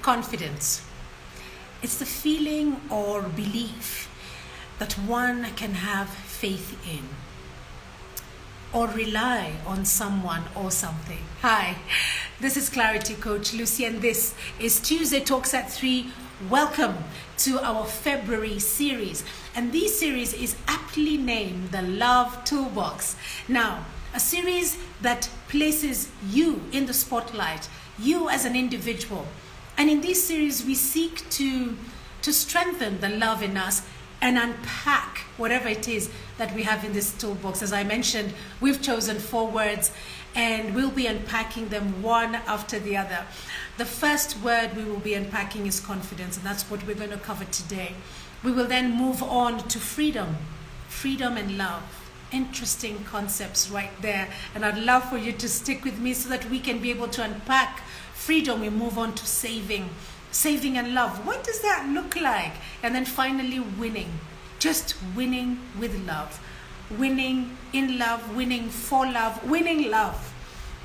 Confidence. It's the feeling or belief that one can have faith in or rely on someone or something. Hi, this is Clarity Coach Lucy, and this is Tuesday Talks at 3. Welcome to our February series. And this series is aptly named the Love Toolbox. Now, a series that places you in the spotlight, you as an individual. And in this series, we seek to strengthen the love in us and unpack whatever it is that we have in this toolbox. As I mentioned, we've chosen 4 words and we'll be unpacking them one after the other. The first word we will be unpacking is confidence, and that's what we're going to cover today. We will then move on to freedom and love. Interesting concepts right there, and I'd love for you to stick with me so that we can be able to unpack freedom. We move on to saving and love. What does that look like? And then finally winning, just winning with love, winning in love, winning for love, winning love.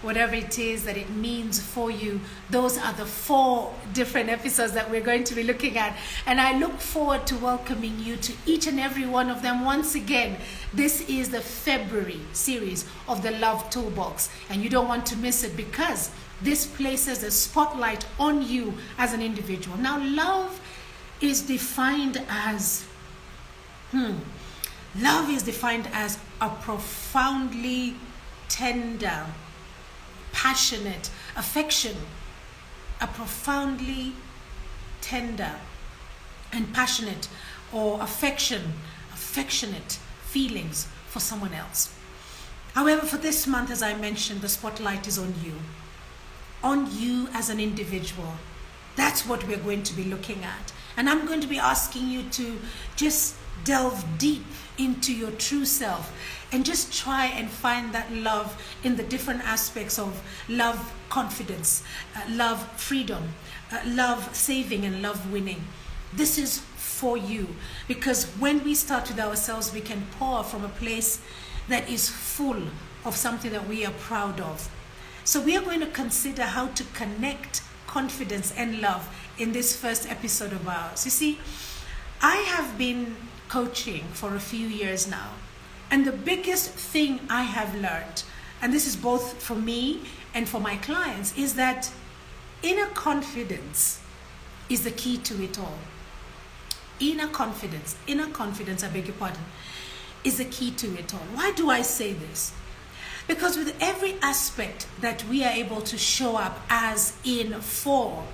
Whatever it is that it means for you, those are the 4 different episodes that we're going to be looking at. And I look forward to welcoming you to each and every one of them once again. This is the February series of the Love Toolbox, and you don't want to miss it because this places a spotlight on you as an individual. Now, love is defined as a profoundly tender, passionate affection, a profoundly tender and passionate or affectionate feelings for someone else. However, for this month, as I mentioned, the spotlight is on you as an individual. That's what we're going to be looking at. And I'm going to be asking you to just delve deep into your true self and just try and find that love in the different aspects of love, confidence, love, freedom, love, saving, and love, winning. This is for you, because when we start with ourselves, we can pour from a place that is full of something that we are proud of. So we are going to consider how to connect confidence and love in this first episode of ours. You see, I have been coaching for a few years now, and the biggest thing I have learned, and this is both for me and for my clients, is that inner confidence is the key to it all. Inner confidence, I beg your pardon, is the key to it all. Why do I say this? Because with every aspect that we are able to show up as in for,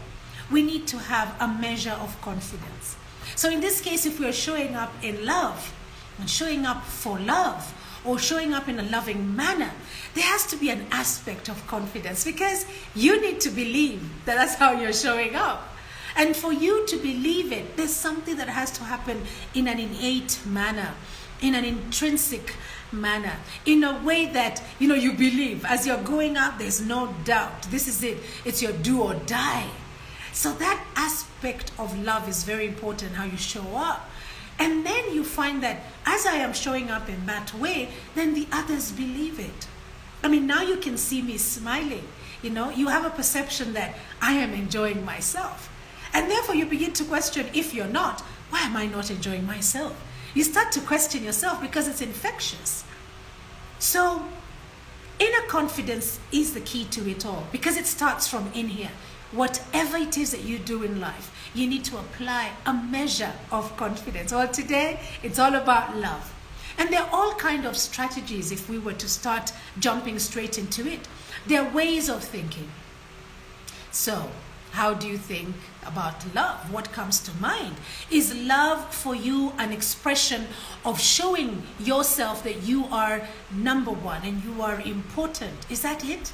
we need to have a measure of confidence. So in this case, if we are showing up in love and showing up for love or showing up in a loving manner, there has to be an aspect of confidence, because you need to believe that that's how you're showing up. And for you to believe it, there's something that has to happen in an innate manner, in an intrinsic manner, in a way that, you believe. As you're going out, there's no doubt. This is it. It's your do or die. So that aspect of love is very important, how you show up. And then you find that as I am showing up in that way, then the others believe it. I mean, now you can see me smiling. You have a perception that I am enjoying myself. And therefore you begin to question, if you're not, why am I not enjoying myself? You start to question yourself because it's infectious. So inner confidence is the key to it all, because it starts from in here. Whatever it is that you do in life, you need to apply a measure of confidence. Well, today, it's all about love. And there are all kinds of strategies if we were to start jumping straight into it. There are ways of thinking. So, how do you think about love? What comes to mind? Is love for you an expression of showing yourself that you are number one and you are important? Is that it?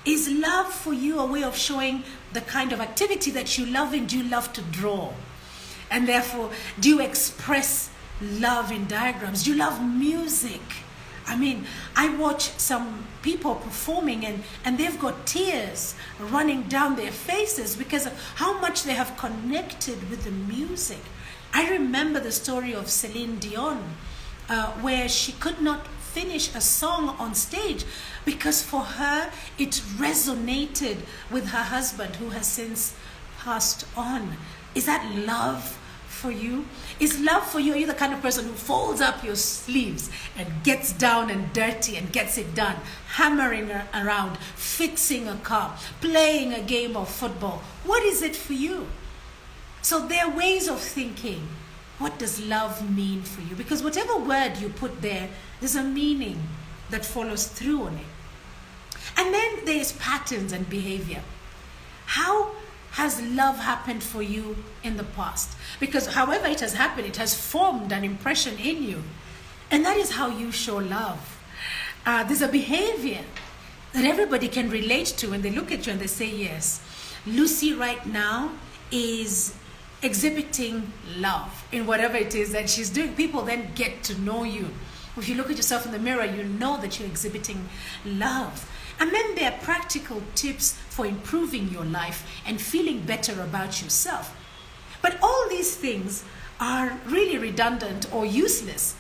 Is love for you a way of showing the kind of activity that you love, and do you love to draw? And therefore, do you express love in diagrams? Do you love music? I mean, I watch some people performing and they've got tears running down their faces because of how much they have connected with the music. I remember the story of Celine Dion, where she could not finish a song on stage because for her it resonated with her husband, who has since passed on? Is that love for you? Is love for you? Are you the kind of person who folds up your sleeves and gets down and dirty and gets it done, hammering around, fixing a car, playing a game of football? What is it for you? So there are ways of thinking. What does love mean for you? Because whatever word you put there, there's a meaning that follows through on it. And then there's patterns and behavior. How has love happened for you in the past? Because however it has happened, it has formed an impression in you. And that is how you show love. There's a behavior that everybody can relate to when they look at you and they say, yes, Lucy right now is exhibiting love in whatever it is that she's doing. People then get to know you. If you look at yourself in the mirror, you know that you're exhibiting love. And then there are practical tips for improving your life and feeling better about yourself. But all these things are really redundant or useless.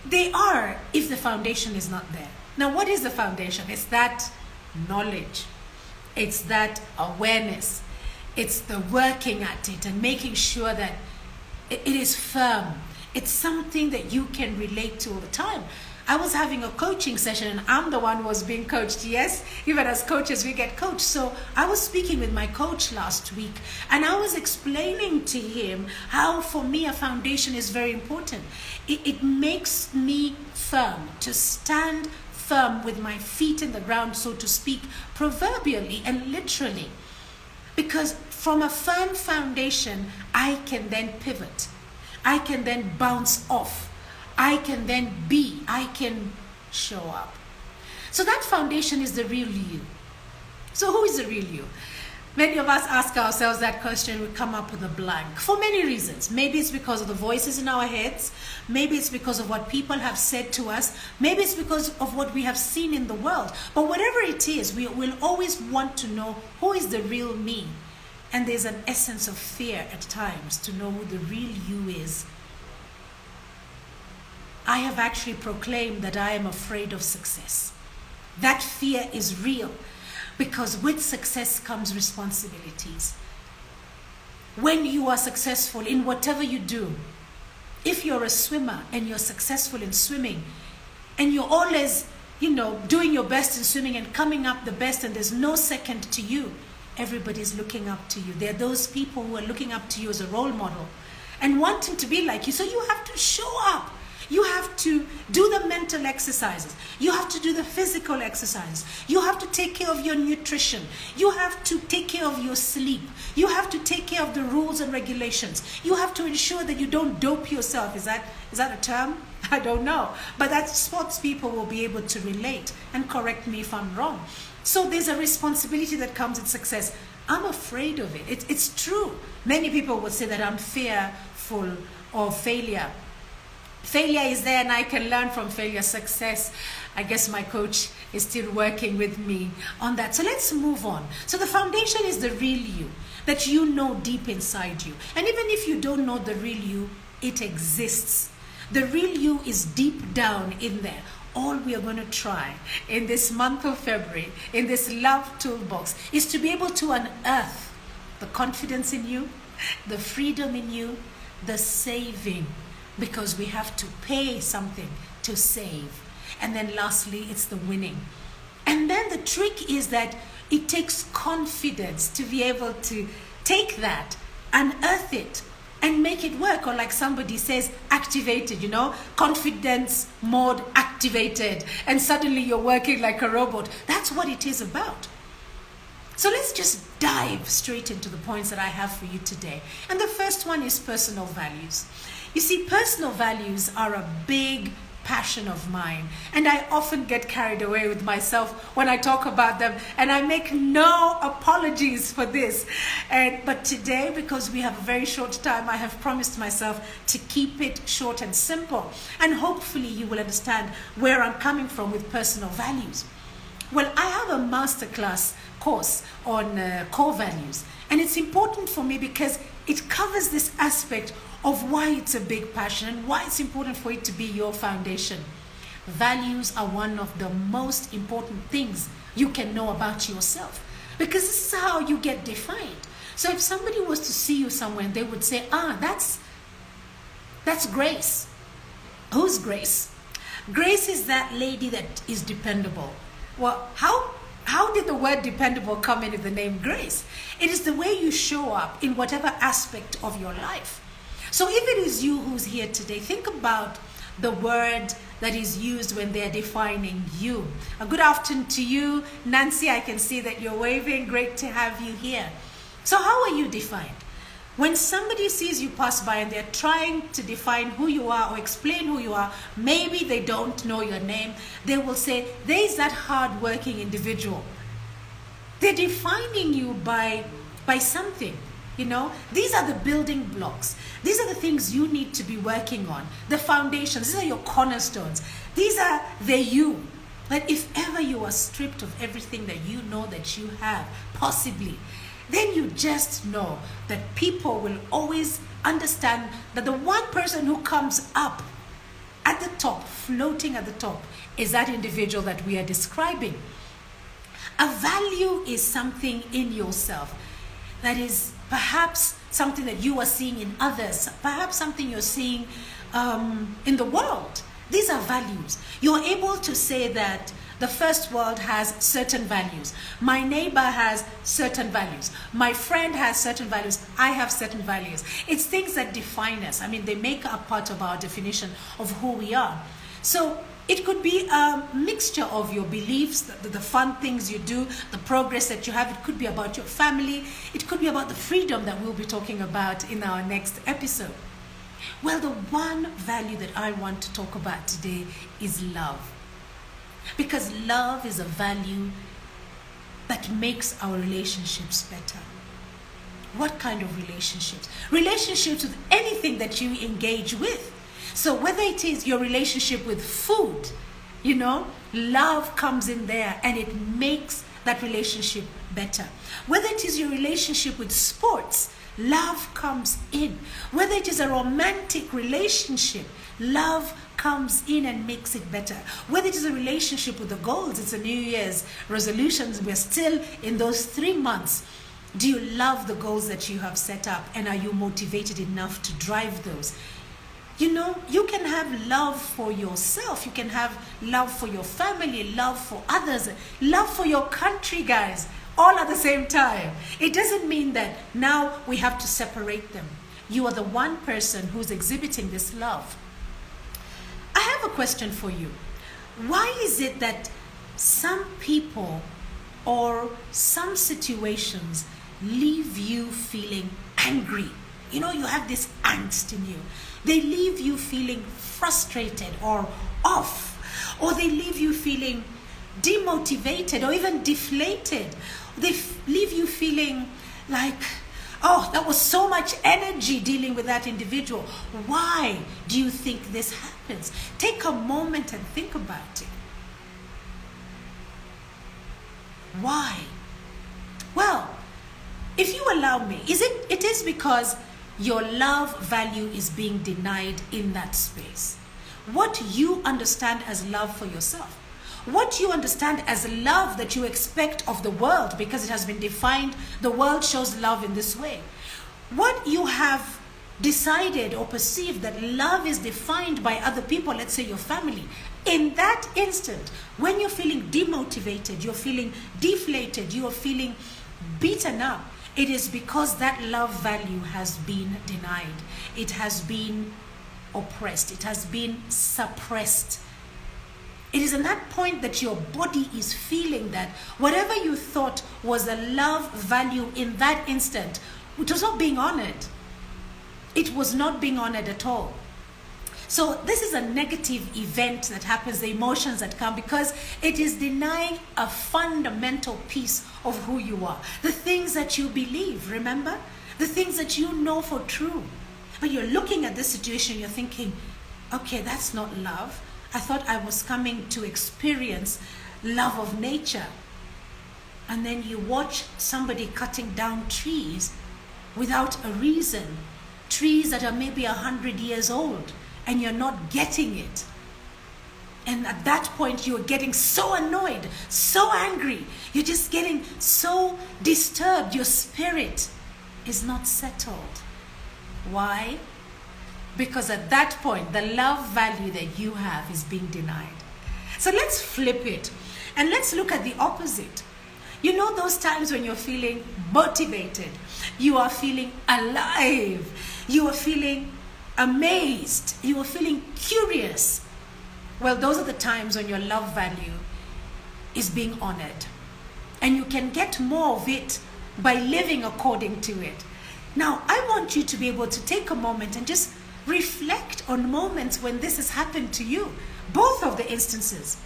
They are if the foundation is not there. Now, what is the foundation? It's that knowledge. It's that awareness. It's the working at it and making sure that it is firm. It's something that you can relate to all the time. I was having a coaching session and I'm the one who was being coached. Yes, even as coaches, we get coached. So I was speaking with my coach last week and I was explaining to him how for me a foundation is very important. It makes me firm, to stand firm with my feet in the ground, so to speak, proverbially and literally. Because from a firm foundation, I can then pivot. I can then bounce off. I can then be. I can show up. So that foundation is the real you. So who is the real you? Many of us ask ourselves that question, we come up with a blank for many reasons. Maybe it's because of the voices in our heads. Maybe it's because of what people have said to us. Maybe it's because of what we have seen in the world. But whatever it is, we will always want to know who is the real me. And there's an essence of fear at times to know who the real you is. I have actually proclaimed that I am afraid of success. That fear is real because with success comes responsibilities. When you are successful in whatever you do, if you're a swimmer and you're successful in swimming and you're always, doing your best in swimming and coming up the best and there's no second to you, everybody's looking up to you. There are those people who are looking up to you as a role model and wanting to be like you. So you have to show up. You have to do the mental exercises. You have to do the physical exercises. You have to take care of your nutrition. You have to take care of your sleep. You have to take care of the rules and regulations. You have to ensure that you don't dope yourself. Is that a term? I don't know. But that sports people will be able to relate and correct me if I'm wrong. So there's a responsibility that comes with success. I'm afraid of it. It's true. Many people would say that I'm fearful of failure. Failure is there and I can learn from failure. Success, I guess my coach is still working with me on that. So let's move on. So the foundation is the real you that you know deep inside you. And even if you don't know the real you, it exists. The real you is deep down in there. All we are going to try in this month of February, in this love toolbox, is to be able to unearth the confidence in you, the freedom in you, the saving. Because we have to pay something to save. And then lastly, it's the winning. And then the trick is that it takes confidence to be able to take that, unearth it, and make it work. Or like somebody says, activated, confidence mode activated. And suddenly you're working like a robot. That's what it is about. So let's just dive straight into the points that I have for you today. And the first one is personal values. You see, personal values are a big passion of mine. And I often get carried away with myself when I talk about them. And I make no apologies for this. But today, because we have a very short time, I have promised myself to keep it short and simple. And hopefully you will understand where I'm coming from with personal values. Well, I have a masterclass course on core values. And it's important for me because it covers this aspect of why it's a big passion and why it's important for it to be your foundation. Values are one of the most important things you can know about yourself because this is how you get defined. So if somebody was to see you somewhere and they would say, that's Grace. Who's Grace? Grace is that lady that is dependable. Well, how did the word dependable come into the name Grace? It is the way you show up in whatever aspect of your life. So if it is you who's here today, think about the word that is used when they're defining you. A good afternoon to you, Nancy. I can see that you're waving. Great to have you here. So how are you defined? When somebody sees you pass by and they're trying to define who you are or explain who you are, maybe they don't know your name, they will say, there's that hard-working individual. They're defining you by something, you know. These are the building blocks. These are the things you need to be working on, the foundations. These are your cornerstones. These are the you. But if ever you are stripped of everything that you know that you have, possibly, then you just know that people will always understand that the one person who comes up at the top, floating at the top, is that individual that we are describing. A value is something in yourself that is perhaps something that you are seeing in others, perhaps something you're seeing in the world. These are values. You're able to say that the first world has certain values. My neighbor has certain values. My friend has certain values. I have certain values. It's things that define us. I mean, they make a part of our definition of who we are. So it could be a mixture of your beliefs, the fun things you do, the progress that you have. It could be about your family. It could be about the freedom that we'll be talking about in our next episode. Well, the one value that I want to talk about today is love. Because love is a value that makes our relationships better. What kind of relationships? Relationships with anything that you engage with. So whether it is your relationship with food, you know, love comes in there and it makes that relationship better. Whether it is your relationship with sports, love comes in. Whether it is a romantic relationship, love comes in and makes it better. Whether it is a relationship with the goals, it's a New Year's resolutions, we're still in those 3 months. Do you love the goals that you have set up, and are you motivated enough to drive those? You know, you can have love for yourself, you can have love for your family, love for others, love for your country, guys, all at the same time. It doesn't mean that now we have to separate them. You are the one person who's exhibiting this love. I have a question for you. Why is it that some people or some situations leave you feeling angry? You know, you have this angst in you. They leave you feeling frustrated or off, or they leave you feeling demotivated or even deflated. They leave you feeling like, oh, that was so much energy dealing with that individual. Why do you think this happens? Take a moment and think about it. Why? Well, if you allow me, it is because your love value is being denied in that space. What you understand as love for yourself, what you understand as love that you expect of the world, because it has been defined, the world shows love in this way. What you have decided or perceived that love is defined by other people, let's say your family, in that instant, when you're feeling demotivated, you're feeling deflated, you're feeling beaten up, it is because that love value has been denied. It has been oppressed. It has been suppressed. It is in that point that your body is feeling that whatever you thought was a love value in that instant, it was not being honored. It was not being honored at all. So this is a negative event that happens, the emotions that come, because it is denying a fundamental piece of who you are. The things that you believe, remember? The things that you know for true. But you're looking at this situation, you're thinking, okay, that's not love. I thought I was coming to experience love of nature. And then you watch somebody cutting down trees without a reason. Trees that are maybe 100 years old, and you're not getting it. And at that point, you're getting so annoyed, so angry. You're just getting so disturbed, your spirit. is not settled. Why? Because at that point, the love value that you have is being denied. So let's flip it and let's look at the opposite. You know those times when you're feeling motivated, you are feeling alive, you are feeling amazed, you are feeling curious. Well, those are the times when your love value is being honored. And you can get more of it by living according to it. Now, I want you to be able to take a moment and just reflect on moments when this has happened to you. Both of the instances.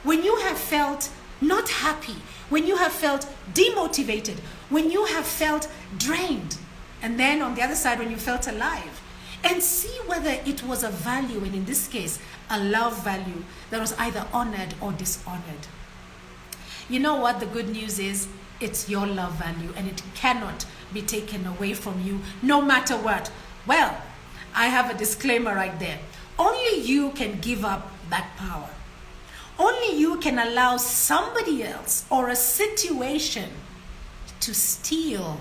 When you have felt not happy, when you have felt demotivated, when you have felt drained, and then on the other side when you felt alive. And see whether it was a value, and in this case, a love value that was either honored or dishonored. You know what the good news is? It's your love value, and it cannot be taken away from you no matter what. Well, I have a disclaimer right there. Only you can give up that power. Only you can allow somebody else or a situation to steal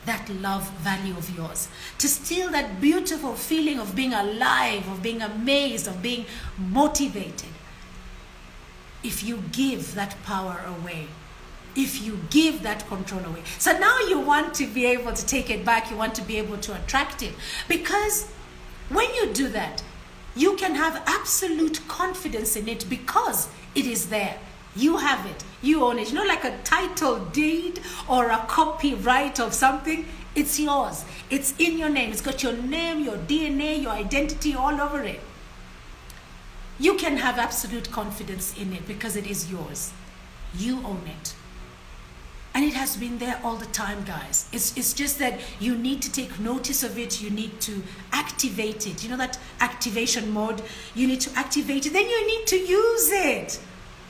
that love value of yours, to steal that beautiful feeling of being alive, of being amazed, of being motivated. If you give that power away, if you give that control away. So now you want to be able to take it back, you want to be able to attract it. Because when you do that, you can have absolute confidence in it because it is there. You have it. You own it. You know, like a title deed or a copyright of something, it's yours. It's in your name. It's got your name, your DNA, your identity all over it. You can have absolute confidence in it because it is yours. You own it. And it has been there all the time, guys. It's just that you need to take notice of it. You need to activate it. You know that activation mode? You need to activate it. Then you need to use it.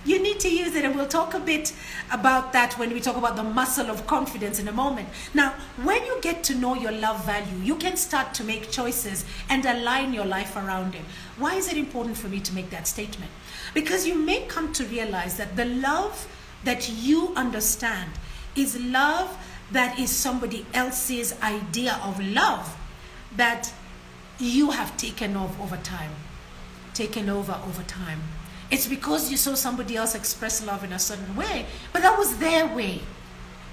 You need to use it. And we'll talk a bit about that when we talk about the muscle of confidence in a moment. Now, when you get to know your love value, you can start to make choices and align your life around it. Why is it important for me to make that statement? Because you may come to realize that the love that you understand is love that is somebody else's idea of love that you have taken over time. It's because you saw somebody else express love in a certain way, but that was their way.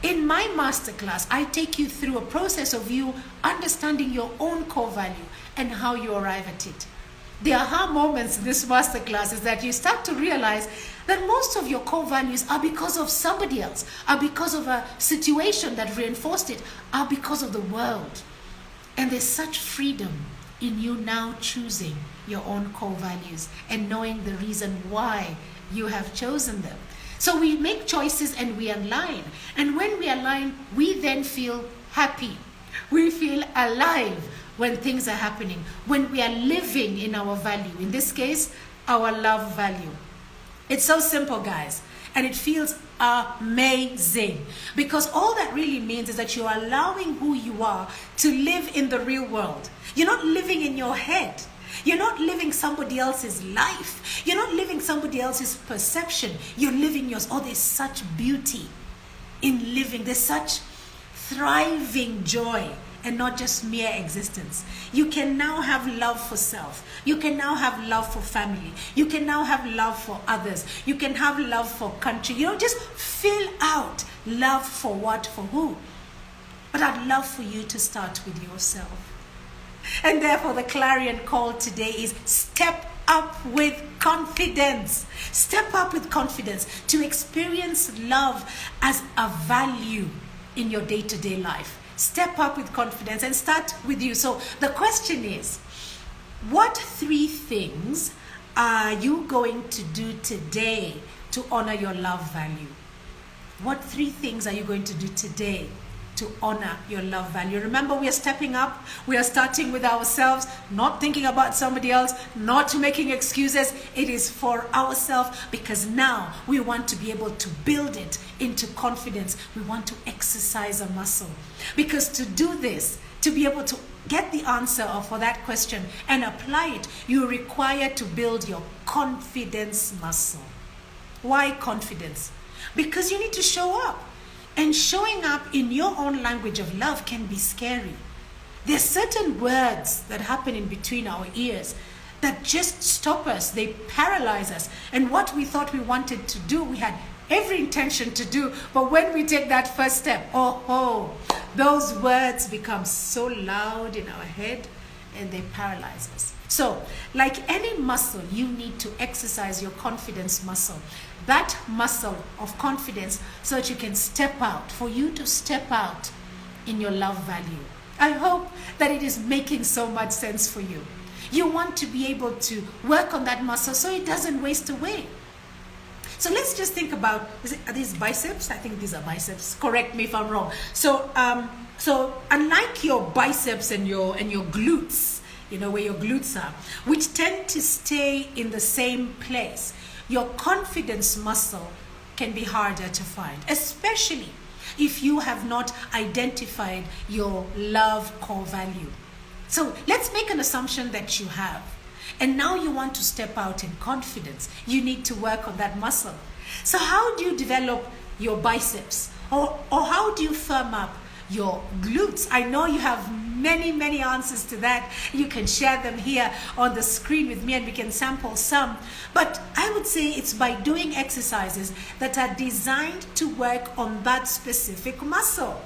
In my masterclass, I take you through a process of you understanding your own core value and how you arrive at it. The aha moments in this masterclass is that you start to realize that most of your core values are because of somebody else, are because of a situation that reinforced it, are because of the world. And there's such freedom in you now choosing your own core values and knowing the reason why you have chosen them. So we make choices and we align. And when we align, we then feel happy. We feel alive when things are happening, when we are living in our value. In this case, our love value. It's so simple, guys. And it feels amazing. Because all that really means is that you're allowing who you are to live in the real world. You're not living in your head. You're not living somebody else's life. You're not living somebody else's perception. You're living yours. Oh, there's such beauty in living. There's such thriving joy and not just mere existence. You can now have love for self. You can now have love for family. You can now have love for others. You can have love for country. You know, just fill out love for what, for who. But I'd love for you to start with yourself. And therefore the clarion call today is step up with confidence. Step up with confidence to experience love as a value in your day-to-day life. Step up with confidence and start with you. So the question is, what 3 things are you going to do today to honor your love value? What 3 things are you going to do today to honor your love value? Remember, we are stepping up. We are starting with ourselves, not thinking about somebody else, not making excuses. It is for ourselves because now we want to be able to build it into confidence. We want to exercise a muscle. Because to do this, to be able to get the answer for that question and apply it, you require to build your confidence muscle. Why confidence? Because you need to show up. And showing up in your own language of love can be scary. There's certain words that happen in between our ears that just stop us. They paralyze us. And what we thought we wanted to do, we had every intention to do. But when we take that first step, those words become so loud in our head and they paralyze us. So, like any muscle, you need to exercise your confidence muscle. That muscle of confidence so that you can step out, for you to step out in your love value. I hope that it is making so much sense for you. You want to be able to work on that muscle so it doesn't waste away. So let's just think about, are these biceps? I think these are biceps. Correct me if I'm wrong. So unlike your biceps and your glutes, where your glutes are, which tend to stay in the same place, your confidence muscle can be harder to find, especially if you have not identified your love core value. So let's make an assumption that you have. And now you want to step out in confidence. You need to work on that muscle. So how do you develop your biceps? Or how do you firm up your glutes? I know you have many answers to that. You can share them here on the screen with me and we can sample some. But I would say it's by doing exercises that are designed to work on that specific muscle.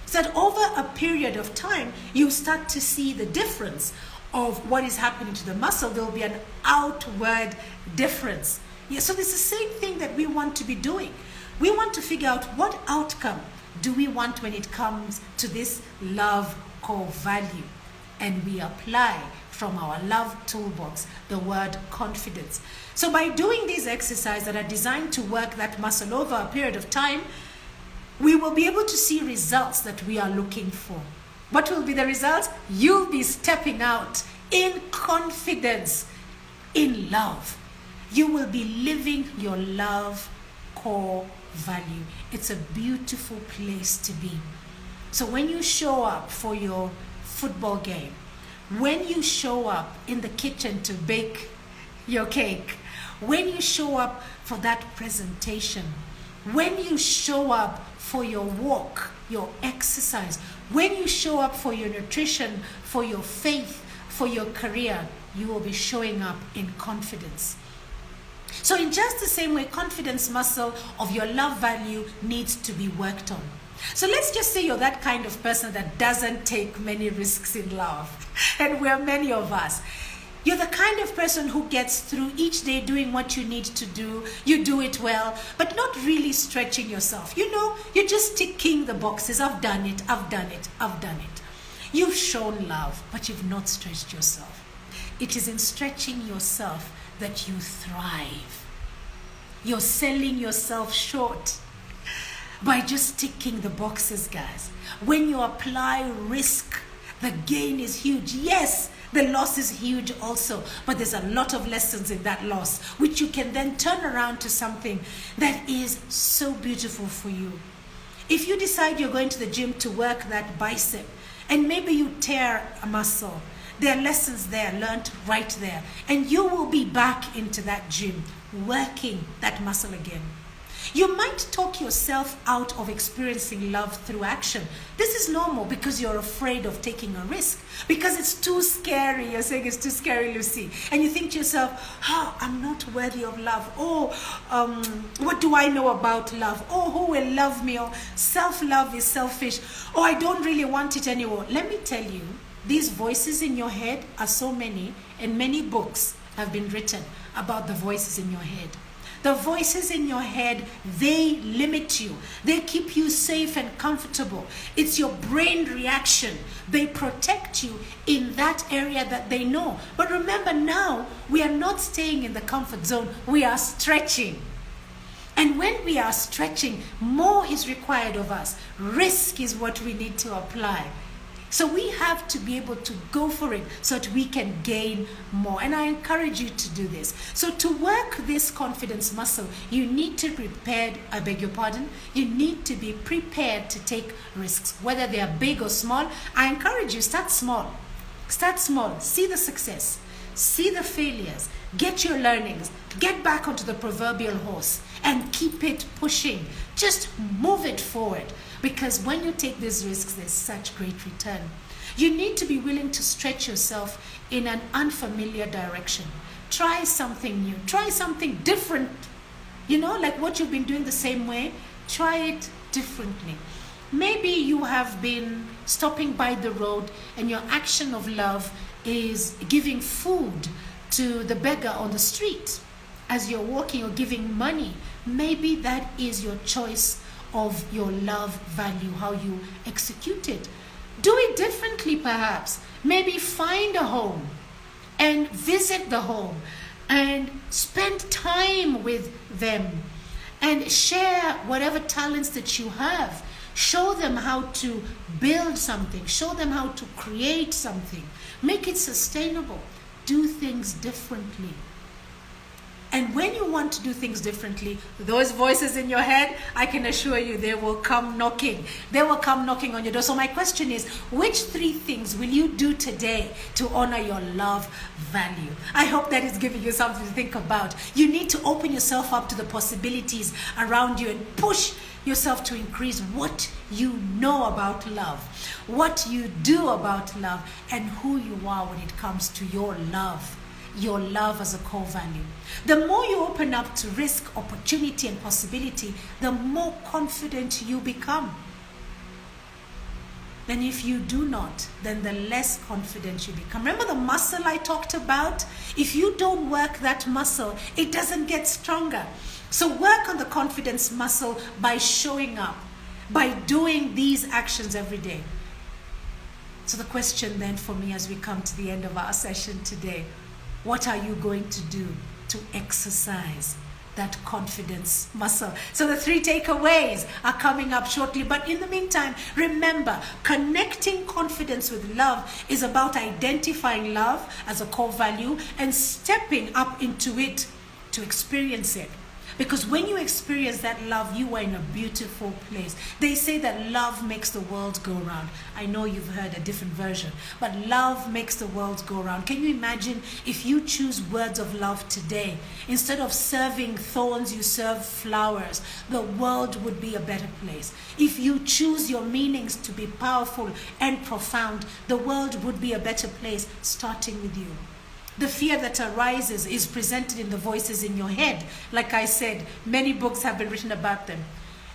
So that over a period of time, you start to see the difference of what is happening to the muscle. There will be an outward difference. Yeah, so it's the same thing that we want to be doing. We want to figure out what outcome do we want when it comes to this love core value. And we apply from our love toolbox the word confidence. So by doing these exercises that are designed to work that muscle over a period of time, we will be able to see results that we are looking for. What will be the results? You'll be stepping out in confidence, in love. You will be living your love core value. It's a beautiful place to be. So when you show up for your football game, when you show up in the kitchen to bake your cake, when you show up for that presentation, when you show up for your walk, your exercise, when you show up for your nutrition, for your faith, for your career, you will be showing up in confidence. So in just the same way, confidence muscle of your love value needs to be worked on. So let's just say you're that kind of person that doesn't take many risks in love. And we're many of us. You're the kind of person who gets through each day doing what you need to do. You do it well, but not really stretching yourself. You're just ticking the boxes. I've done it, I've done it, I've done it. You've shown love, but you've not stretched yourself. It is in stretching yourself that you thrive. You're selling yourself short by just ticking the boxes, guys. When you apply risk, the gain is huge. Yes, the loss is huge also, but there's a lot of lessons in that loss, which you can then turn around to something that is so beautiful for you. If you decide you're going to the gym to work that bicep, and maybe you tear a muscle, there are lessons there learned right there, and you will be back into that gym working that muscle again. You might talk yourself out of experiencing love through action. This is normal because you're afraid of taking a risk, because it's too scary. You're saying it's too scary, Lucy. And you think to yourself, I'm not worthy of love. What do I know about love? Who will love me? Or self-love is selfish. I don't really want it anymore. Let me tell you, these voices in your head are so many, and many books have been written about the voices in your head. The voices in your head, they limit you. They keep you safe and comfortable. It's your brain reaction. They protect you in that area that they know. But remember now, we are not staying in the comfort zone. We are stretching. And when we are stretching, more is required of us. Risk is what we need to apply. So we have to be able to go for it so that we can gain more. And I encourage you to do this. So to work this confidence muscle, you need to you need to be prepared to take risks, whether they are big or small. I encourage you, start small. Start small. See the success. See the failures. get your learnings, get back onto the proverbial horse and keep it pushing. Just move it forward, because when you take these risks, there's such great return. You need to be willing to stretch yourself in an unfamiliar direction. Try something new, try something different. Like what you've been doing the same way, try it differently. Maybe you have been stopping by the road and your action of love is giving food to the beggar on the street as you're walking, or giving money. Maybe that is your choice of your love value, how you execute it. Do it differently perhaps. Maybe find a home and visit the home and spend time with them and share whatever talents that you have. Show them how to build something. Show them how to create something. Make it sustainable. Do things differently. And when you want to do things differently, those voices in your head, I can assure you, they will come knocking. They will come knocking on your door. So my question is, which 3 things will you do today to honor your love value? I hope that is giving you something to think about. You need to open yourself up to the possibilities around you and push yourself to increase what you know about love, what you do about love, and who you are when it comes to your love as a core value. The more you open up to risk, opportunity, and possibility, the more confident you become. Then if you do not, then the less confident you become. Remember the muscle I talked about? If you don't work that muscle, it doesn't get stronger. So work on the confidence muscle by showing up, by doing these actions every day. So the question then for me as we come to the end of our session today, what are you going to do to exercise that confidence muscle? So the 3 takeaways are coming up shortly. But in the meantime, remember, connecting confidence with love is about identifying love as a core value and stepping up into it to experience it. Because when you experience that love, you are in a beautiful place. They say that love makes the world go round. I know you've heard a different version, but love makes the world go round. Can you imagine if you choose words of love today? Instead of serving thorns, you serve flowers. The world would be a better place. If you choose your meanings to be powerful and profound, the world would be a better place, starting with you. The fear that arises is presented in the voices in your head. Like I said, many books have been written about them.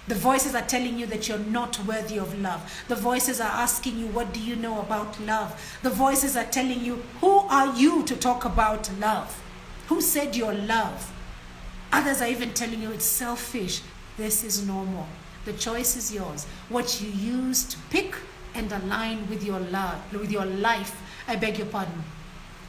The voices are telling you that you're not worthy of love. The voices are asking you, what do you know about love? The voices are telling you, who are you to talk about love? Who said you're love? Others are even telling you it's selfish. This is normal. The choice is yours. What you use to pick and align with your love, with your life, I beg your pardon.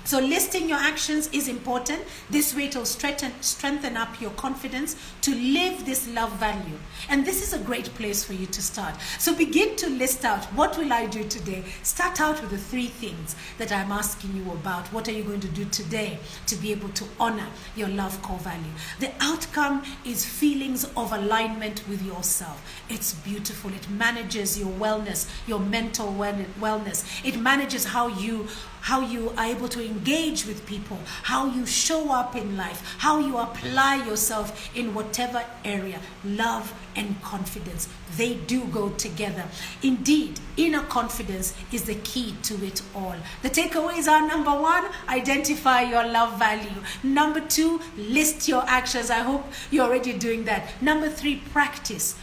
So listing your actions is important. This way it will strengthen up your confidence to live this love value. And this is a great place for you to start. So begin to list out, what will I do today? Start out with the 3 things that I'm asking you about. What are you going to do today to be able to honor your love core value? The outcome is feelings of alignment with yourself. It's beautiful. It manages your wellness, your mental wellness. It manages how you are able to engage with people, how you show up in life, how you apply yourself in whatever area. Love and confidence, they do go together. Indeed, inner confidence is the key to it all. The takeaways are: number 1, identify your love value. Number 2, list your actions. I hope you're already doing that. Number 3, practice,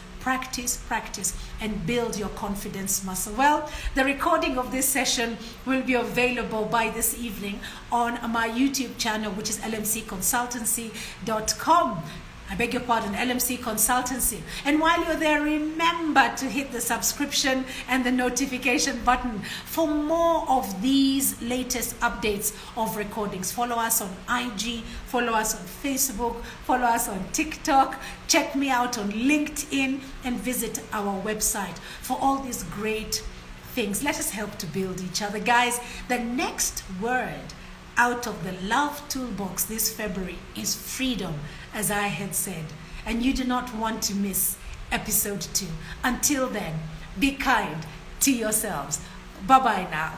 and build your confidence muscle. Well, the recording of this session will be available by this evening on my YouTube channel, which is lmcconsultancy.com. I beg your pardon, LMC Consultancy. And while you're there, remember to hit the subscription and the notification button for more of these latest updates of recordings. Follow us on IG, follow us on Facebook, follow us on TikTok, check me out on LinkedIn, and visit our website for all these great things. Let us help to build each other. Guys, the next word out of the love toolbox this February is freedom, as I had said, and you do not want to miss episode 2. Until then, be kind to yourselves. Bye-bye now.